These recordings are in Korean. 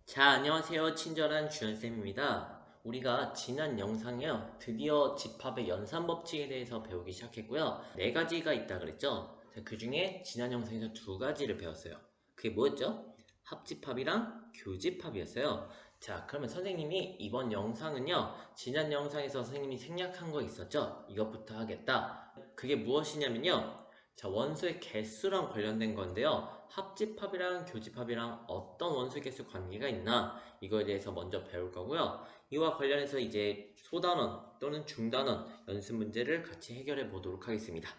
자, 안녕하세요. 친절한 주연쌤입니다. 우리가 지난 영상에요. 드디어 집합의 연산법칙에 대해서 배우기 시작했고요. 네 가지가 있다 그랬죠? 그 중에 지난 영상에서 두 가지를 배웠어요. 그게 뭐였죠? 합집합이랑 교집합이었어요. 자, 그러면 선생님이 이번 영상은요. 지난 영상에서 선생님이 생략한 거 있었죠? 이것부터 하겠다. 그게 무엇이냐면요. 자, 원소의 개수랑 관련된 건데요. 합집합이랑 교집합이랑 어떤 원소 개수 관계가 있나 이거에 대해서 먼저 배울 거고요. 이와 관련해서 이제 소단원 또는 중단원 연습 문제를 같이 해결해 보도록 하겠습니다.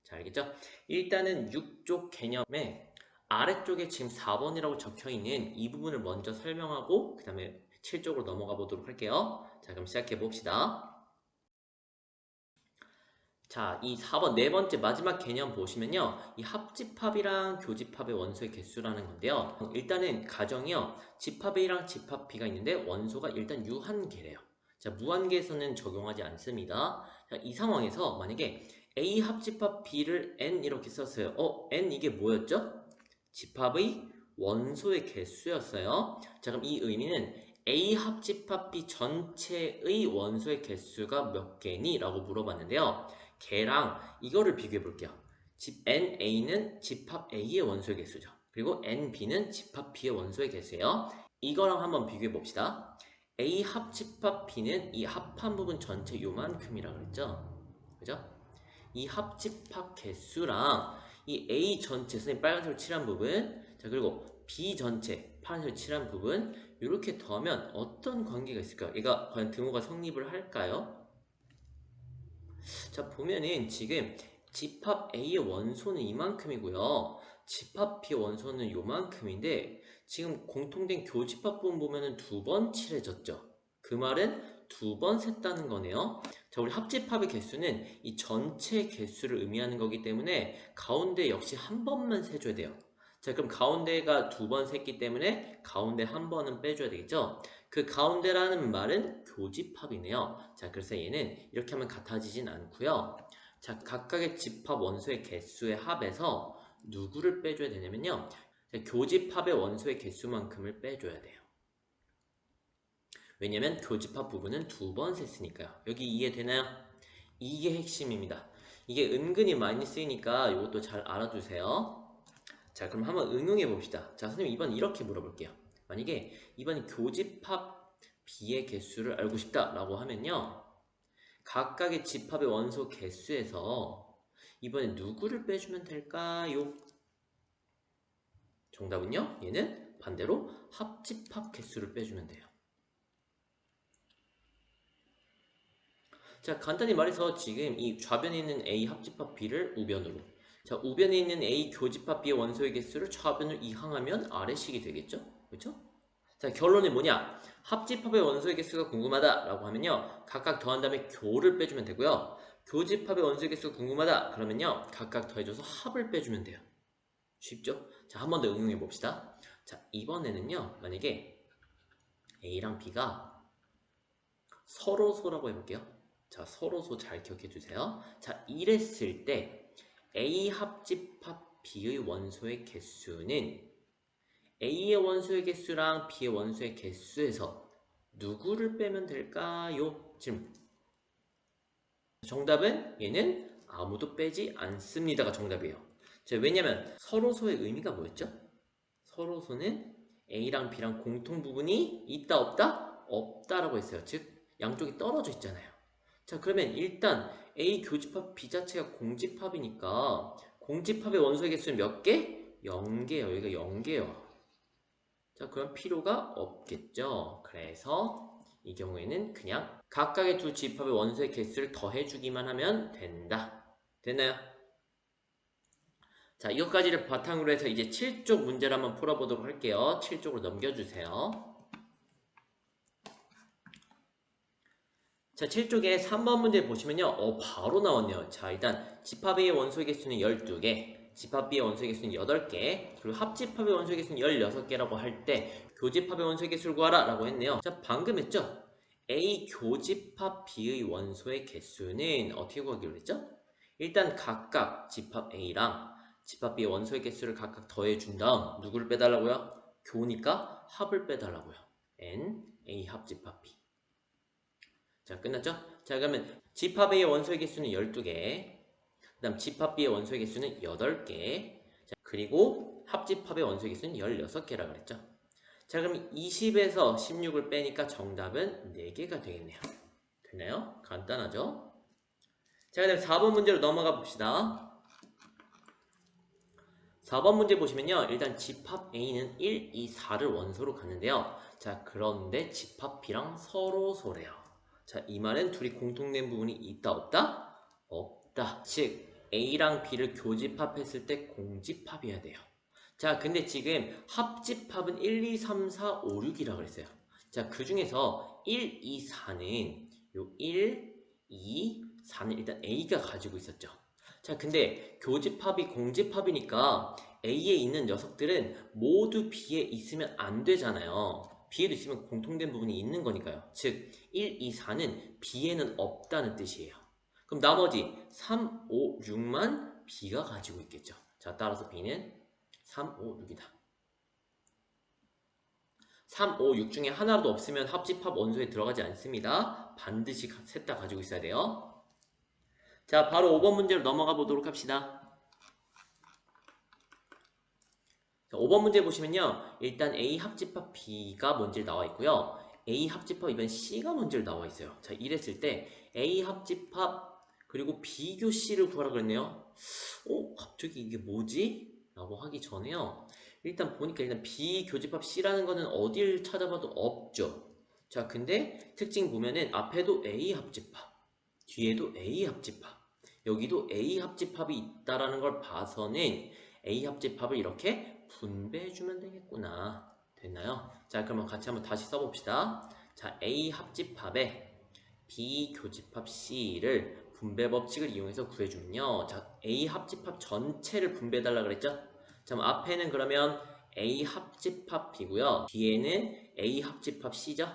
자, 알겠죠? 일단은 6쪽 개념에 아래쪽에 지금 4번이라고 적혀 있는 이 부분을 먼저 설명하고 그 다음에 7쪽으로 넘어가 보도록 할게요. 자, 그럼 시작해 봅시다. 자, 이 4번 네 번째 마지막 개념 보시면요. 이 합집합이랑 교집합의 원소의 개수라는 건데요. 일단은 가정이요. 집합 A랑 집합 B가 있는데 원소가 일단 유한계래요. 자, 무한계에서는 적용하지 않습니다. 자, 이 상황에서 만약에 A 합집합 B를 N 이렇게 썼어요. N 이게 뭐였죠? 집합의 원소의 개수였어요. 자, 그럼 이 의미는 A 합집합 B 전체의 원소의 개수가 몇 개니? 라고 물어봤는데요. 걔랑 이거를 비교해 볼게요. NA는 집합 A의 원소의 개수죠. 그리고 NB는 집합 B의 원소의 개수예요. 이거랑 한번 비교해 봅시다. A 합집합 B는 이 합한 부분 전체 요만큼이라고 그랬죠. 그죠? 이 합집합 개수랑 이 A 전체, 선생님 빨간색으로 칠한 부분, 자, 그리고 B 전체, 파란색으로 칠한 부분, 이렇게 더하면 어떤 관계가 있을까요? 얘가 과연 등호가 성립을 할까요? 자, 보면은 지금 집합 A의 원소는 이만큼이고요. 집합 B의 원소는 요만큼인데 지금 공통된 교집합 부분 보면은 두 번 칠해졌죠. 그 말은 두 번 셌다는 거네요. 자, 우리 합집합의 개수는 이 전체 개수를 의미하는 거기 때문에 가운데 역시 한 번만 세줘야 돼요. 자, 그럼 가운데가 두 번 셌기 때문에 가운데 한 번은 빼줘야 되겠죠? 그 가운데라는 말은 교집합이네요. 자, 그래서 얘는 이렇게 하면 같아지진 않고요. 자, 각각의 집합 원소의 개수의 합에서 누구를 빼줘야 되냐면요. 교집합의 원소의 개수만큼을 빼줘야 돼요. 왜냐면 교집합 부분은 두 번 셌으니까요. 여기 이해되나요? 이게 핵심입니다. 이게 은근히 많이 쓰이니까 이것도 잘 알아두세요. 자, 그럼 한번 응용해 봅시다. 자, 선생님 이번 이렇게 물어볼게요. 만약에 이번 교집합 B의 개수를 알고 싶다라고 하면요. 각각의 집합의 원소 개수에서 이번에 누구를 빼주면 될까요? 정답은요. 얘는 반대로 합집합 개수를 빼주면 돼요. 자, 간단히 말해서 지금 이 좌변에 있는 A 합집합 B를 우변으로, 자, 우변에 있는 A 교집합 B의 원소의 개수를 좌변으로 이항하면 아래식이 되겠죠? 그렇죠? 자, 결론이 뭐냐? 합집합의 원소의 개수가 궁금하다 라고 하면요. 각각 더한 다음에 교를 빼주면 되고요. 교집합의 원소의 개수가 궁금하다 그러면요. 각각 더해줘서 합을 빼주면 돼요. 쉽죠? 자, 한 번 더 응용해 봅시다. 자, 이번에는요. 만약에 A랑 B가 서로소라고 해볼게요. 자, 서로소 잘 기억해 주세요. 자, 이랬을 때 A 합집합 B의 원소의 개수는 A의 원소의 개수랑 B의 원소의 개수에서 누구를 빼면 될까요? 질문. 정답은 얘는 아무도 빼지 않습니다가 정답이에요. 자, 왜냐면 서로소의 의미가 뭐였죠? 서로소는 A랑 B랑 공통 부분이 있다 없다? 없다라고 했어요. 즉 양쪽이 떨어져 있잖아요. 자, 그러면 일단 A 교집합 B 자체가 공집합이니까 공집합의 원소의 개수는 몇 개? 0개예요. 여기가 0개예요. 자, 그럼 필요가 없겠죠. 그래서 이 경우에는 그냥 각각의 두 집합의 원소의 개수를 더해주기만 하면 된다. 됐나요? 자, 이것까지를 바탕으로 해서 이제 7쪽 문제를 한번 풀어보도록 할게요. 7쪽으로 넘겨주세요. 자, 7쪽에 3번 문제 보시면요. 바로 나왔네요. 자, 일단 집합 A의 원소의 개수는 12개, 집합 B의 원소의 개수는 8개, 그리고 합집합의 원소의 개수는 16개라고 할 때 교집합의 원소의 개수를 구하라 라고 했네요. 자, 방금 했죠? A 교집합 B의 원소의 개수는 어떻게 구하기로 했죠? 일단 각각 집합 A랑 집합 B의 원소의 개수를 각각 더해준 다음 누구를 빼달라고요? 교니까 합을 빼달라고요. N, A 합집합 B. 자, 끝났죠? 자, 그러면 집합 A의 원소의 개수는 12개, 그 다음 집합 B의 원소의 개수는 8개, 자, 그리고 합집합의 원소의 개수는 16개라 그랬죠? 자, 그럼 20에서 16을 빼니까 정답은 4개가 되겠네요. 됐나요? 간단하죠? 자, 그 다음 4번 문제로 넘어가 봅시다. 4번 문제 보시면요. 일단 집합 A는 1, 2, 4를 원소로 갖는데요. 자, 그런데 집합 B랑 서로 소래요. 자, 이 말은 둘이 공통된 부분이 있다, 없다? 없다. 즉, A랑 B를 교집합했을 때 공집합이어야 돼요. 자, 근데 지금 합집합은 1, 2, 3, 4, 5, 6이라고 그랬어요. 자, 그 중에서 1, 2, 4는 요 1, 2, 4는 일단 A가 가지고 있었죠. 자, 근데 교집합이 공집합이니까 A에 있는 녀석들은 모두 B에 있으면 안 되잖아요. B에도 있으면 공통된 부분이 있는 거니까요. 즉, 1, 2, 4는 B에는 없다는 뜻이에요. 그럼 나머지 3, 5, 6만 B가 가지고 있겠죠. 자, 따라서 B는 3, 5, 6이다. 3, 5, 6 중에 하나라도 없으면 합집합 원소에 들어가지 않습니다. 반드시 셋 다 가지고 있어야 돼요. 자, 바로 5번 문제로 넘어가 보도록 합시다. 자, 5번 문제 보시면요. 일단 A 합집합 B가 뭔지 나와 있고요. A 합집합 이번 C가 뭔지 나와 있어요. 자, 이랬을 때 A 합집합 그리고 비교 C를 구하라 그랬네요. 갑자기 이게 뭐지? 라고 하기 전에요. 일단 보니까 일단 비교집합 C라는 거는 어딜 찾아봐도 없죠. 자, 근데 특징 보면은 앞에도 A 합집합, 뒤에도 A 합집합, 여기도 A 합집합이 있다라는 걸 봐서는 A 합집합을 이렇게 분배해주면 되겠구나. 됐나요? 자, 그러면 같이 한번 다시 써봅시다. 자, A 합집합에 B 교집합 C를 분배 법칙을 이용해서 구해주면요. 자, A 합집합 전체를 분배해달라 그랬죠? 자, 앞에는 그러면 A 합집합 B고요. 뒤에는 A 합집합 C죠?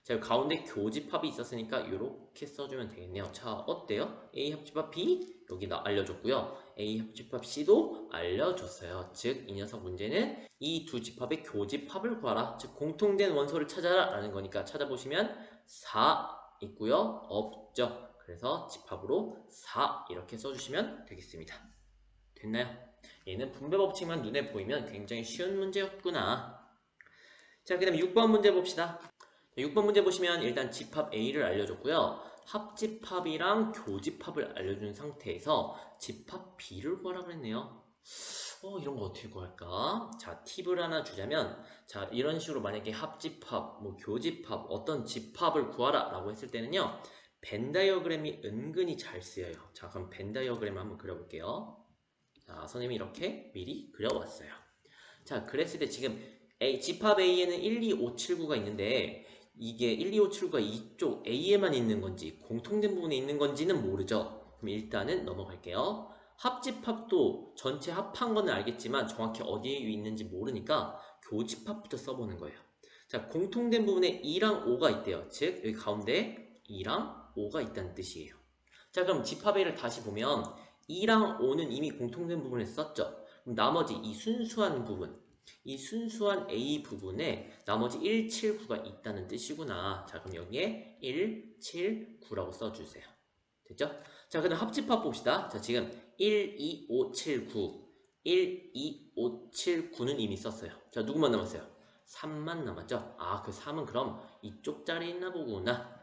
자, 가운데 교집합이 있었으니까 이렇게 써주면 되겠네요. 자, 어때요? A 합집합 B 여기 알려줬고요. A 합집합 C도 알려줬어요. 즉, 이 녀석 문제는 이 두 집합의 교집합을 구하라. 즉, 공통된 원소를 찾아라 라는 거니까 찾아보시면 4 있고요. 없죠. 그래서 집합으로 4 이렇게 써주시면 되겠습니다. 됐나요? 얘는 분배 법칙만 눈에 보이면 굉장히 쉬운 문제였구나. 자, 그 다음 6번 문제 봅시다. 6번 문제 보시면 일단 집합 A를 알려줬고요. 합집합이랑 교집합을 알려준 상태에서 집합 B를 구하라 그랬네요. 이런 거 어떻게 구할까? 자, 팁을 하나 주자면, 자, 이런 식으로 만약에 합집합, 뭐 교집합, 어떤 집합을 구하라 라고 했을 때는요, 벤 다이어그램이 은근히 잘 쓰여요. 자, 그럼 벤 다이어그램 한번 그려볼게요. 자, 선생님이 이렇게 미리 그려왔어요. 자, 그랬을 때 지금 집합 A에는 1, 2, 5, 7, 9가 있는데 이게 1, 2, 5, 7, 9가 이쪽 A에만 있는 건지 공통된 부분에 있는 건지는 모르죠. 그럼 일단은 넘어갈게요. 합집합도 전체 합한 거는 알겠지만 정확히 어디에 있는지 모르니까 교집합부터 써보는 거예요. 자, 공통된 부분에 2랑 5가 있대요. 즉, 여기 가운데 2랑 5가 있다는 뜻이에요. 자, 그럼 집합 A를 다시 보면 2랑 5는 이미 공통된 부분을 썼죠. 그럼 나머지 이 순수한 부분, 이 순수한 A 부분에 나머지 1, 7, 9가 있다는 뜻이구나. 자, 그럼 여기에 1, 7, 9라고 써주세요. 됐죠? 자, 그다음 합집합 봅시다. 자, 지금 1, 2, 5, 7, 9 1, 2, 5, 7, 9는 이미 썼어요. 자, 누구만 남았어요? 3만 남았죠? 아, 그 3은 그럼 이쪽 자리에 있나 보구나.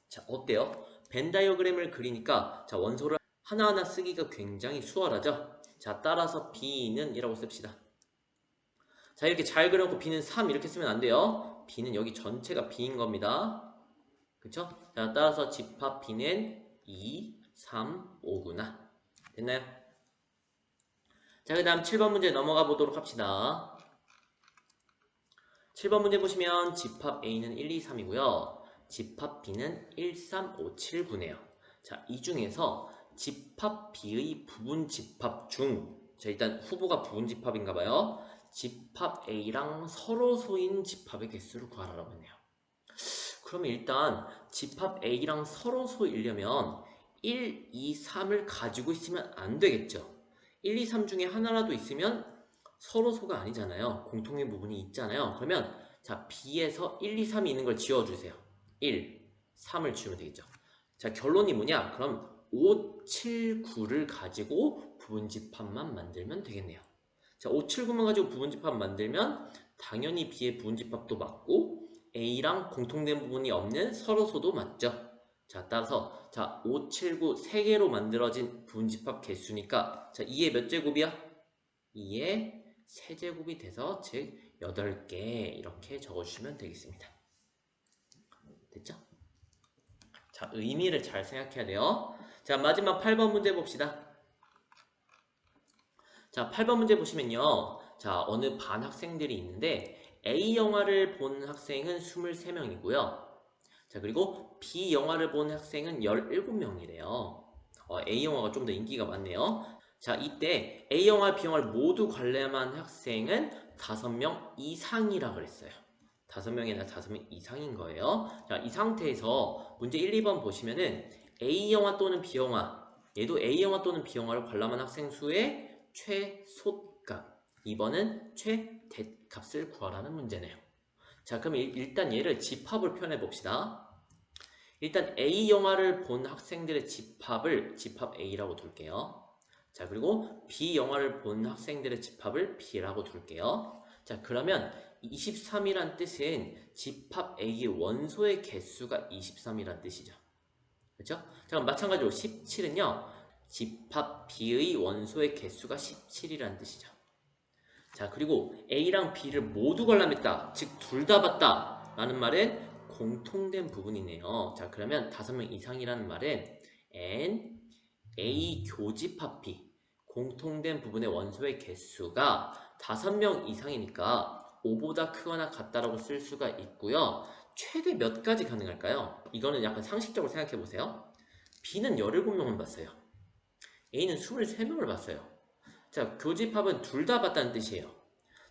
자, 어때요? 벤 다이어그램을 그리니까 자, 원소를 하나하나 쓰기가 굉장히 수월하죠? 자, 따라서 B는 이라고 씁시다. 자, 이렇게 잘 그려놓고 B는 3 이렇게 쓰면 안 돼요. B는 여기 전체가 B인 겁니다. 그쵸? 자, 따라서 집합 B는 2, 3, 5구나. 됐나요? 자, 그 다음 7번 문제 넘어가 보도록 합시다. 7번 문제 보시면 집합 A는 1, 2, 3이고요. 집합 B는 1, 3, 5, 7, 9네요. 자, 이 중에서 집합 B의 부분 집합 중, 자, 일단 후보가 부분 집합인가봐요. 집합 A랑 서로 소인 집합의 개수를 구하라고 했네요. 그러면 일단 집합 A랑 서로 소이려면 1, 2, 3을 가지고 있으면 안 되겠죠. 1, 2, 3 중에 하나라도 있으면 서로소가 아니잖아요. 공통된 부분이 있잖아요. 그러면 자, B에서 1, 2, 3이 있는 걸 지워주세요. 1, 3을 지우면 되겠죠. 자, 결론이 뭐냐? 그럼 5, 7, 9를 가지고 부분집합만 만들면 되겠네요. 자, 5, 7, 9만 가지고 부분집합 만들면 당연히 B의 부분집합도 맞고 A랑 공통된 부분이 없는 서로소도 맞죠. 자, 따라서 자, 5, 7, 9 3개로 만들어진 부분집합 개수니까 자, 2의 몇 제곱이야? 2의 세제곱이 돼서 즉 8개 이렇게 적어주시면 되겠습니다. 됐죠? 자, 의미를 잘 생각해야 돼요. 자, 마지막 8번 문제 봅시다. 자, 8번 문제 보시면요. 자, 어느 반 학생들이 있는데 A 영화를 본 학생은 23명이고요. 자, 그리고 B 영화를 본 학생은 17명이래요. A 영화가 좀 더 인기가 많네요. 자, 이때 A 영화, B 영화를 모두 관람한 학생은 5명 이상이라 그랬어요. 5명이나 5명 이상인 거예요. 자, 이 상태에서 문제 1, 2번 보시면은 A 영화 또는 B 영화, 얘도 A 영화 또는 B 영화를 관람한 학생 수의 최소값, 2번은 최대값을 구하라는 문제네요. 자, 그럼 일단 얘를 집합을 표현해 봅시다. 일단 A 영화를 본 학생들의 집합을 집합 A라고 둘게요. 자, 그리고 B 영화를 본 학생들의 집합을 B라고 둘게요. 자, 그러면 23이란 뜻은 집합 A의 원소의 개수가 23이란 뜻이죠. 그렇죠? 자, 그럼 마찬가지로 17은요. 집합 B의 원소의 개수가 17이라는 뜻이죠. 자, 그리고 A랑 B를 모두 관람했다. 즉, 둘 다 봤다. 라는 말은 공통된 부분이네요. 자, 그러면 5명 이상이라는 말은 N, A 교집합 B. 공통된 부분의 원소의 개수가 5명 이상이니까 5보다 크거나 같다라고 쓸 수가 있고요. 최대 몇 가지 가능할까요? 이거는 약간 상식적으로 생각해 보세요. B는 17명을 봤어요. A는 23명을 봤어요. 자, 교집합은 둘 다 봤다는 뜻이에요.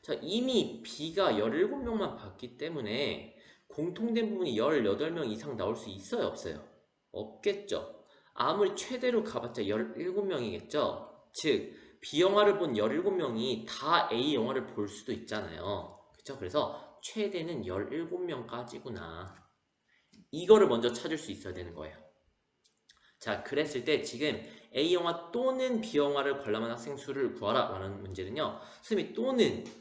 자, 이미 B가 17명만 봤기 때문에 공통된 부분이 18명 이상 나올 수 있어요, 없어요? 없겠죠. 아무리 최대로 가봤자 17명이겠죠. 즉, B 영화를 본 17명이 다 A 영화를 볼 수도 있잖아요. 그쵸? 그래서 최대는 17명까지구나. 이거를 먼저 찾을 수 있어야 되는 거예요. 자, 그랬을 때 지금 A 영화 또는 B 영화를 관람한 학생 수를 구하라 라는 문제는요. 선생님이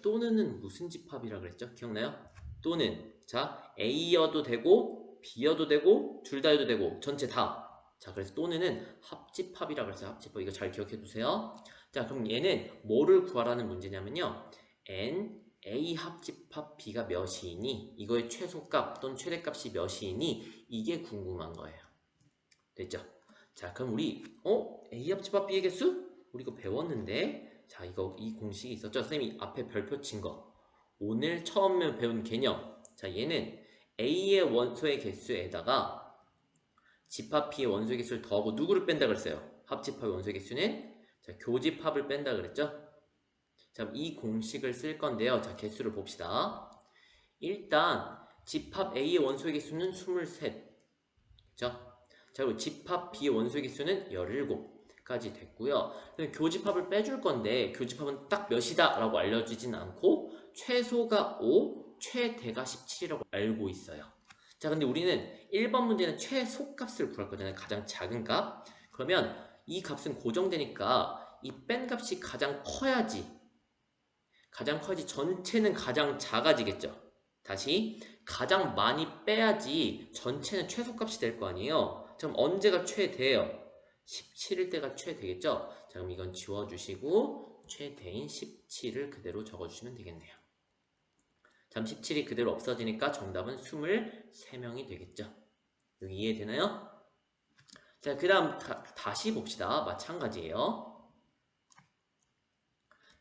또는은 무슨 집합이라 그랬죠? 기억나요? 또는 자, A여도 되고 B여도 되고 둘 다여도 되고 전체 다. 자, 그래서 또는은 합집합이라 그랬어요. 합집합. 이거 잘 기억해 두세요. 자, 그럼 얘는 뭐를 구하라는 문제냐면요. N A 합집합 B가 몇이니 이거의 최소값 또는 최대값이 몇이니 이게 궁금한 거예요. 됐죠? 자, 그럼 우리 A 합집합 B의 개수? 우리 이거 배웠는데 자, 이 공식이 있었죠? 선생님이 앞에 별표 친 거. 오늘 처음 배운 개념. 자, 얘는 A의 원소의 개수에다가 집합 B의 원소의 개수를 더하고 누구를 뺀다 그랬어요? 합집합의 원소의 개수는 자, 교집합을 뺀다 그랬죠? 자, 이 공식을 쓸 건데요. 자, 개수를 봅시다. 일단 집합 A의 원소의 개수는 23. 그쵸? 자, 그리고 집합 B의 원소의 개수는 17까지 됐고요. 교집합을 빼줄 건데 교집합은 딱 몇이다 라고 알려주진 않고 최소가 5, 최대가 17이라고 알고 있어요. 자, 근데 우리는 1번 문제는 최소값을 구할 거잖아요. 가장 작은 값. 그러면 이 값은 고정되니까 이 뺀 값이 가장 커야지 전체는 가장 작아지겠죠. 다시 가장 많이 빼야지 전체는 최소값이 될 거 아니에요. 그럼 언제가 최대예요? 17일 때가 최대겠죠? 자, 그럼 이건 지워주시고 최대인 17을 그대로 적어주시면 되겠네요. 자, 17이 그대로 없어지니까 정답은 23명이 되겠죠? 여기 이해되나요? 자, 그 다음 다시 봅시다. 마찬가지예요.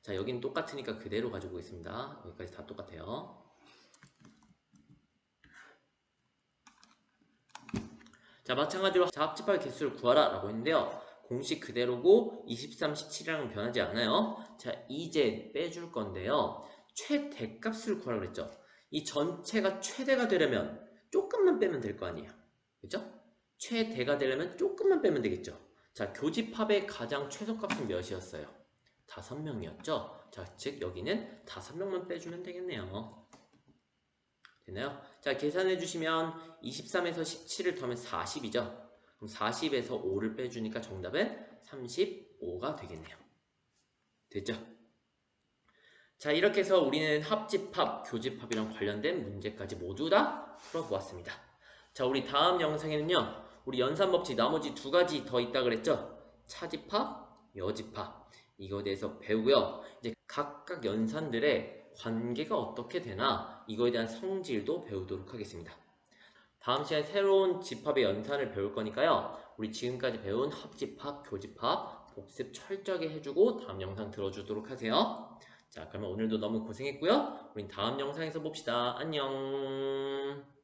자, 여긴 똑같으니까 그대로 가지고 있습니다. 여기까지 다 똑같아요. 자, 마찬가지로 합집합의 개수를 구하라 라고 했는데요. 공식 그대로고 23, 17이랑은 변하지 않아요. 자, 이제 빼줄 건데요. 최대값을 구하라 그랬죠. 이 전체가 최대가 되려면 조금만 빼면 될 거 아니에요. 그죠? 최대가 되려면 조금만 빼면 되겠죠. 자, 교집합의 가장 최소값은 몇이었어요? 5명이었죠. 자, 즉 여기는 5명만 빼주면 되겠네요. 됐나요? 자, 계산해 주시면 23에서 17을 더하면 40이죠. 그럼 40에서 5를 빼주니까 정답은 35가 되겠네요. 됐죠? 자, 이렇게 해서 우리는 합집합, 교집합이랑 관련된 문제까지 모두 다 풀어보았습니다. 자, 우리 다음 영상에는요, 우리 연산법칙 나머지 2가지 더 있다 그랬죠? 차집합, 여집합. 이거에 대해서 배우고요. 이제 각각 연산들의 관계가 어떻게 되나 이거에 대한 성질도 배우도록 하겠습니다. 다음 시간에 새로운 집합의 연산을 배울 거니까요. 우리 지금까지 배운 합집합, 교집합 복습 철저하게 해주고 다음 영상 들어주도록 하세요. 자, 그러면 오늘도 너무 고생했고요. 우린 다음 영상에서 봅시다. 안녕.